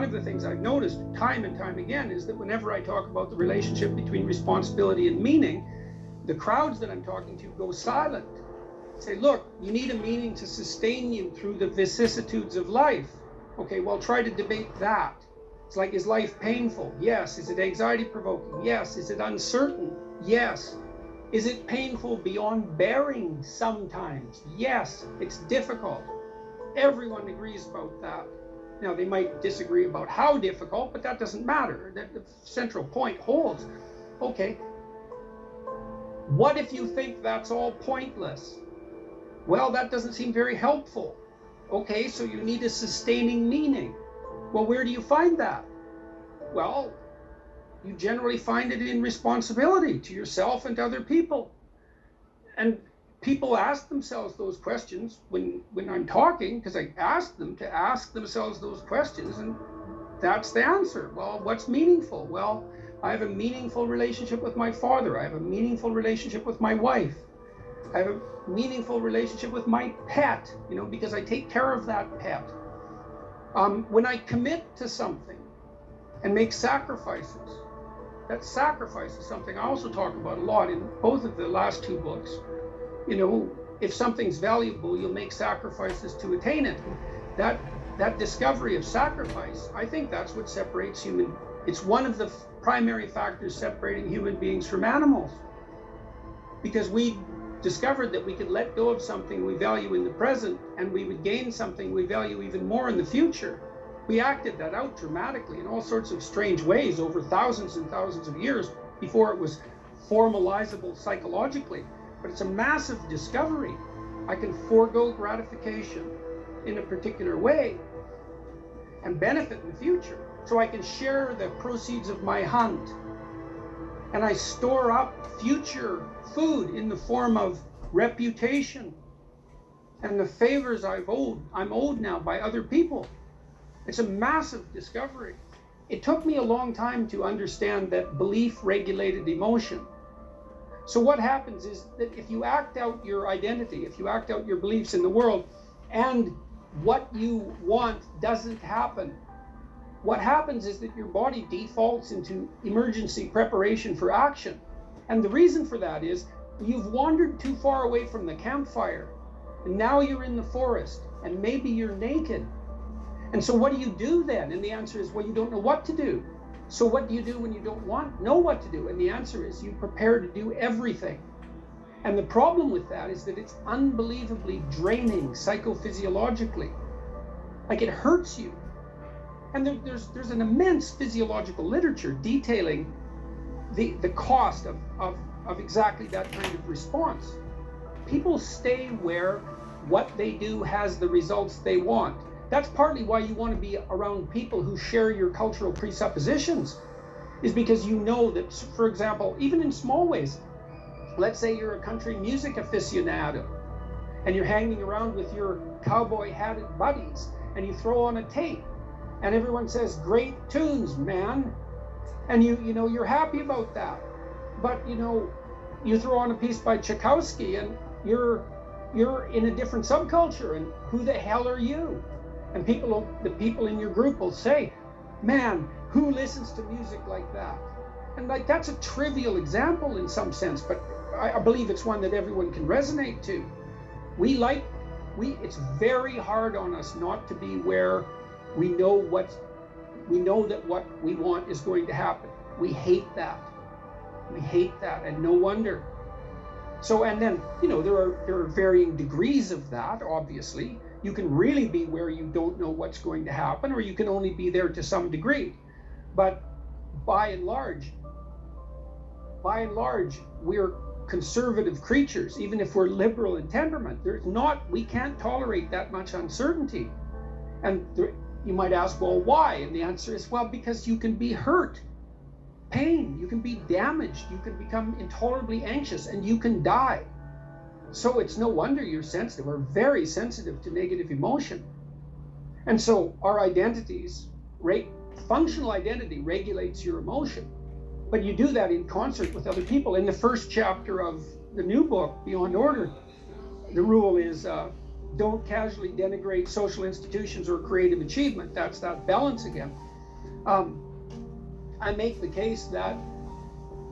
of the things I've noticed time and time again is that whenever I talk about the relationship between responsibility and meaning, the crowds that I'm talking to go silent. Say, look, you need a meaning to sustain you through the vicissitudes of life. Okay, well, try to debate that. It's like, is life painful? Yes. Is it anxiety provoking? Yes. Is it uncertain? Yes. Is it painful beyond bearing sometimes? Yes. It's difficult. Everyone agrees about that. Now, they might disagree about how difficult, but that doesn't matter. The central point holds. Okay, what if you think that's all pointless? Well, that doesn't seem very helpful. Okay, so you need a sustaining meaning. Well, where do you find that? Well, you generally find it in responsibility to yourself and to other people. And people ask themselves those questions when I'm talking, because I ask them to ask themselves those questions, and that's the answer. Well, what's meaningful? Well, I have a meaningful relationship with my father. I have a meaningful relationship with my wife. I have a meaningful relationship with my pet, because I take care of that pet. When I commit to something and make sacrifices, that sacrifice is something I also talk about a lot in both of the last two books. If something's valuable, you'll make sacrifices to attain it. That discovery of sacrifice, I think that's what separates it's one of the primary factors separating human beings from animals. Because we discovered that we could let go of something we value in the present, and we would gain something we value even more in the future. We acted that out dramatically in all sorts of strange ways over thousands and thousands of years before it was formalizable psychologically. But it's a massive discovery. I can forego gratification in a particular way and benefit in the future. So I can share the proceeds of my hunt. And I store up future food in the form of reputation and the favors I'm owed now by other people. It's a massive discovery. It took me a long time to understand that belief regulated emotion. So what happens is that if you act out your identity, if you act out your beliefs in the world, and what you want doesn't happen, what happens is that your body defaults into emergency preparation for action. And the reason for that is you've wandered too far away from the campfire, and now you're in the forest, and maybe you're naked. And so what do you do then? And the answer is, well, you don't know what to do. So what do you do when you don't know what to do? And the answer is you prepare to do everything. And the problem with that is that it's unbelievably draining psychophysiologically. Like, it hurts you. And there's an immense physiological literature detailing the cost of exactly that kind of response. People stay where what they do has the results they want. That's partly why you want to be around people who share your cultural presuppositions, is because you know that, for example, even in small ways, let's say you're a country music aficionado and you're hanging around with your cowboy hatted buddies and you throw on a tape and everyone says, great tunes, man. And you're happy about that. But you throw on a piece by Tchaikovsky and you're in a different subculture, and who the hell are you? And the people in your group will say, man, who listens to music like that? And that's a trivial example in some sense, but I believe it's one that everyone can resonate to. It's very hard on us not to be where we know that what we want is going to happen. We hate that. We hate that, and no wonder. So, and then, there are varying degrees of that, obviously. You can really be where you don't know what's going to happen, or you can only be there to some degree. But by and large, we're conservative creatures, even if we're liberal in temperament. We can't tolerate that much uncertainty. And you might ask, well, why? And the answer is, well, because you can be hurt, pain, you can be damaged, you can become intolerably anxious, and you can die. So it's no wonder you're sensitive. We're very sensitive to negative emotion. And so our identities, functional identity regulates your emotion. But you do that in concert with other people. In the first chapter of the new book, Beyond Order, the rule is don't casually denigrate social institutions or creative achievement. That's that balance again. I make the case that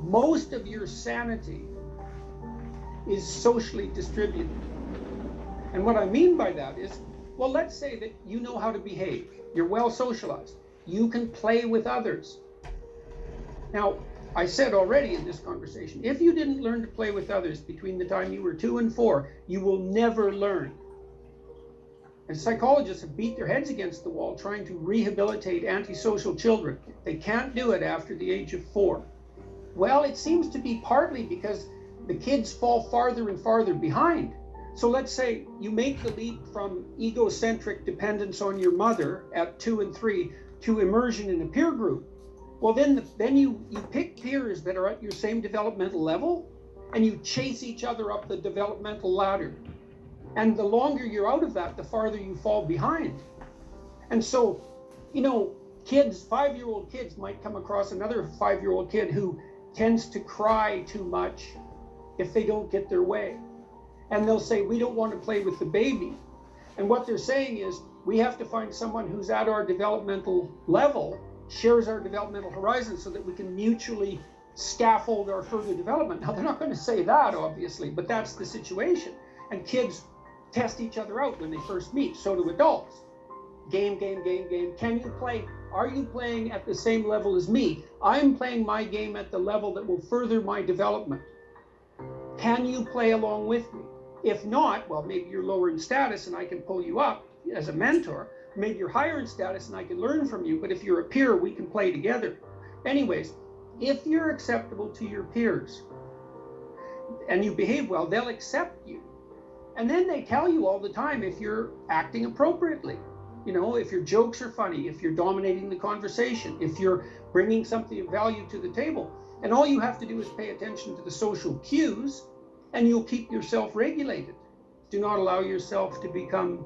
most of your sanity is socially distributed. And what I mean by that is, well, let's say that you know how to behave. You're well socialized. You can play with others. Now, I said already in this conversation, if you didn't learn to play with others between the time you were 2 and 4, you will never learn. And psychologists have beat their heads against the wall trying to rehabilitate antisocial children. They can't do it after the age of 4. Well, it seems to be partly because the kids fall farther and farther behind. So let's say you make the leap from egocentric dependence on your mother at 2 and 3 to immersion in a peer group. Well, then you pick peers that are at your same developmental level, and you chase each other up the developmental ladder. And the longer you're out of that, the farther you fall behind. And so, you know, kids, 5-year-old kids might come across another 5-year-old kid who tends to cry too much if they don't get their way. And they'll say, we don't want to play with the baby. And what they're saying is, we have to find someone who's at our developmental level, shares our developmental horizon, so that we can mutually scaffold our further development. Now, they're not going to say that, obviously, but that's the situation. And kids test each other out when they first meet. So do adults. Game, game, game, game. Can you play? Are you playing at the same level as me? I'm playing my game at the level that will further my development. Can you play along with me? If not, well, maybe you're lower in status and I can pull you up as a mentor. Maybe you're higher in status and I can learn from you, but if you're a peer, we can play together. Anyways, if you're acceptable to your peers and you behave well, they'll accept you. And then they tell you all the time if you're acting appropriately. You know, if your jokes are funny, if you're dominating the conversation, if you're bringing something of value to the table. And all you have to do is pay attention to the social cues, and you'll keep yourself regulated. Do not allow yourself to become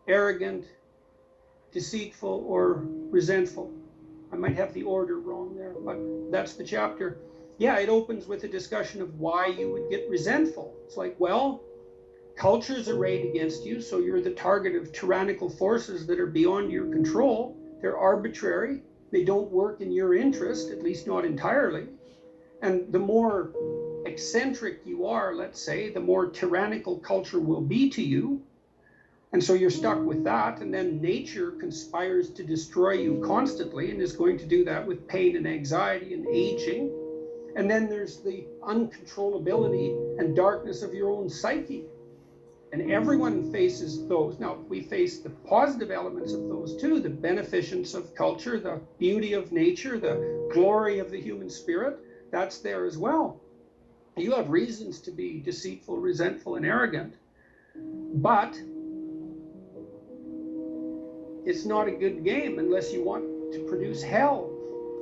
arrogant, deceitful, or resentful. I might have the order wrong there, but that's the chapter. Yeah, it opens with a discussion of why you would get resentful. It's like, well, culture's arrayed against you, so you're the target of tyrannical forces that are beyond your control. They're arbitrary. They don't work in your interest, at least not entirely. And the more eccentric you are, let's say, the more tyrannical culture will be to you. And so you're stuck with that, and then nature conspires to destroy you constantly and is going to do that with pain and anxiety and aging. And then there's the uncontrollability and darkness of your own psyche. And everyone faces those. Now, we face the positive elements of those too, the beneficence of culture, the beauty of nature, the glory of the human spirit. That's there as well. You have reasons to be deceitful, resentful, and arrogant, but it's not a good game unless you want to produce hell.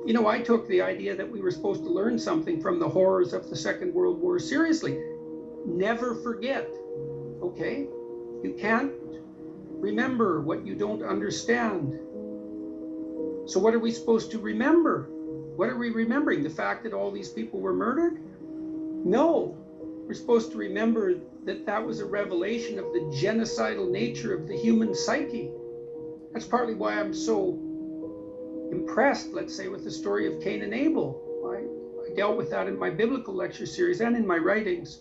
You know, I took the idea that we were supposed to learn something from the horrors of the Second World War seriously. Never forget, okay? You can't remember what you don't understand. So what are we supposed to remember? What are we remembering? The fact that all these people were murdered? No, we're supposed to remember that that was a revelation of the genocidal nature of the human psyche. That's partly why I'm so impressed, let's say, with the story of Cain and Abel. I dealt with that in my biblical lecture series and in my writings.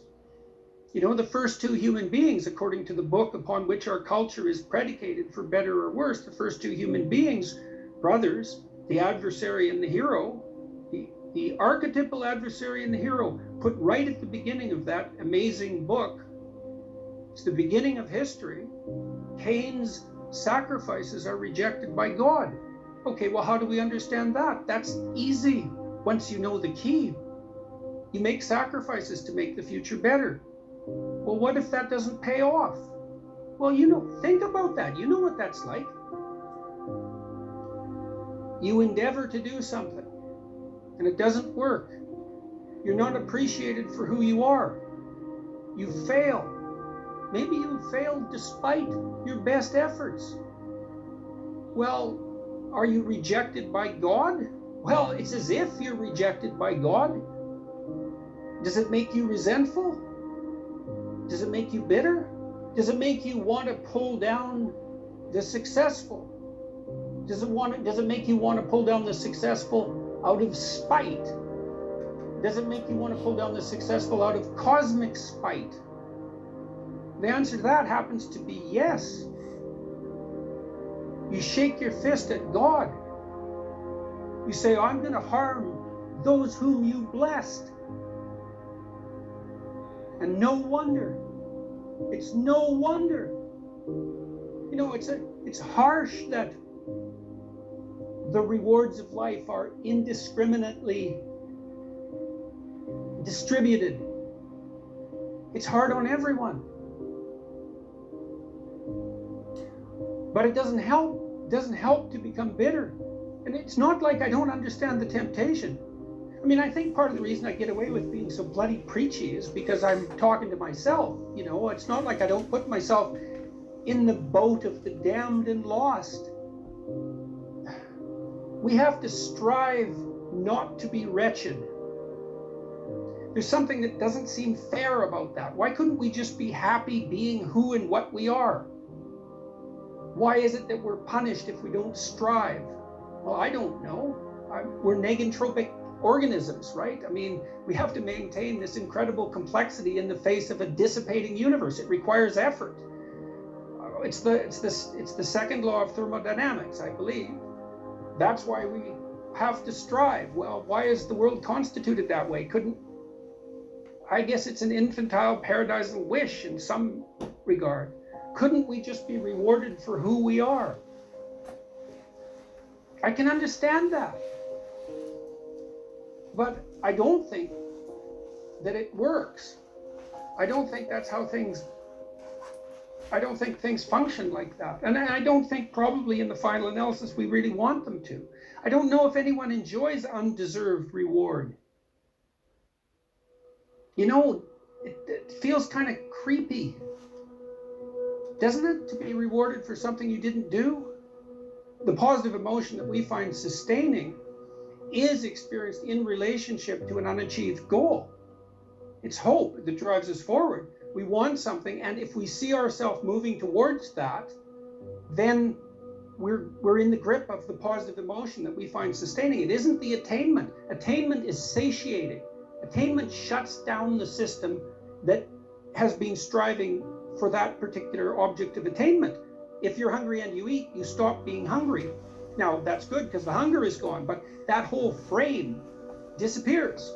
You know, the first two human beings, according to the book upon which our culture is predicated, for better or worse, the first two human beings, brothers, the adversary and the hero, the archetypal adversary and the hero, put right at the beginning of that amazing book. It's the beginning of history. Cain's sacrifices are rejected by God. Okay, well, how do we understand that? That's easy once you know the key. You make sacrifices to make the future better. Well, what if that doesn't pay off? Well, you know, think about that. You know what that's like. You endeavor to do something, and it doesn't work. You're not appreciated for who you are. You fail. Maybe you failed despite your best efforts. Well, are you rejected by God? Well, it's as if you're rejected by God. Does it make you resentful? Does it make you bitter? Does it make you want to pull down the successful? Does it make you want to pull down the successful out of spite? Does it make you want to pull down the successful out of cosmic spite? The answer to that happens to be yes. You shake your fist at God. You say, I'm going to harm those whom you blessed. And no wonder. It's no wonder. You know, it's harsh that the rewards of life are indiscriminately distributed. It's hard on everyone. But it doesn't help. It doesn't help to become bitter. And it's not like I don't understand the temptation. I mean, I think part of the reason I get away with being so bloody preachy is because I'm talking to myself. You know, it's not like I don't put myself in the boat of the damned and lost. We have to strive not to be wretched. There's something that doesn't seem fair about that. Why couldn't we just be happy being who and what we are? Why is it that we're punished if we don't strive? Well, I don't know. We're negentropic organisms, right? I mean, we have to maintain this incredible complexity in the face of a dissipating universe. It requires effort. It's the second law of thermodynamics, I believe. That's why we have to strive. Well, why is the world constituted that way? I guess it's an infantile paradisal wish in some regard. Couldn't we just be rewarded for who we are? I can understand that. But I don't think that it works. I don't think that's how things function like that. And I don't think probably in the final analysis we really want them to. I don't know if anyone enjoys undeserved reward. You know, it feels kind of creepy, doesn't it, to be rewarded for something you didn't do? The positive emotion that we find sustaining is experienced in relationship to an unachieved goal. It's hope that drives us forward. We want something, and if we see ourselves moving towards that, then we're in the grip of the positive emotion that we find sustaining. It isn't the attainment. Attainment is satiating. Attainment shuts down the system that has been striving for that particular object of attainment. If you're hungry and you eat, you stop being hungry. Now, that's good because the hunger is gone, but that whole frame disappears.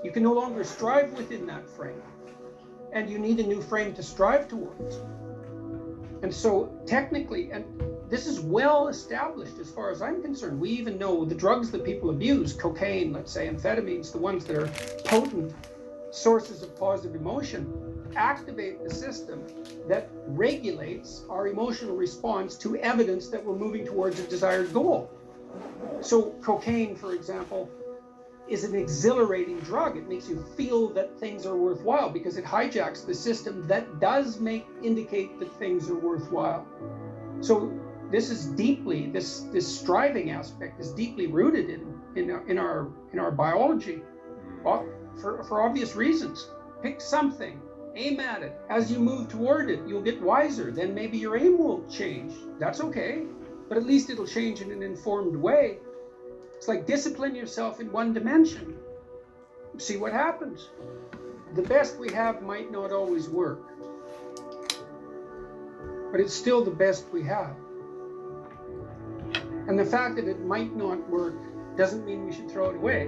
You can no longer strive within that frame, and you need a new frame to strive towards. And so technically, and this is well established as far as I'm concerned, we even know the drugs that people abuse, cocaine, let's say, amphetamines, the ones that are potent sources of positive emotion, activate the system that regulates our emotional response to evidence that we're moving towards a desired goal. So cocaine, for example, is an exhilarating drug. It makes you feel that things are worthwhile because it hijacks the system that does indicate that things are worthwhile. So this is deeply, this striving aspect is deeply rooted in our biology, for obvious reasons. Pick something, aim at it. As you move toward it, you'll get wiser. Then maybe your aim will change. That's okay, but at least it'll change in an informed way. It's like discipline yourself in one dimension. See what happens. The best we have might not always work, but it's still the best we have. And the fact that it might not work doesn't mean we should throw it away.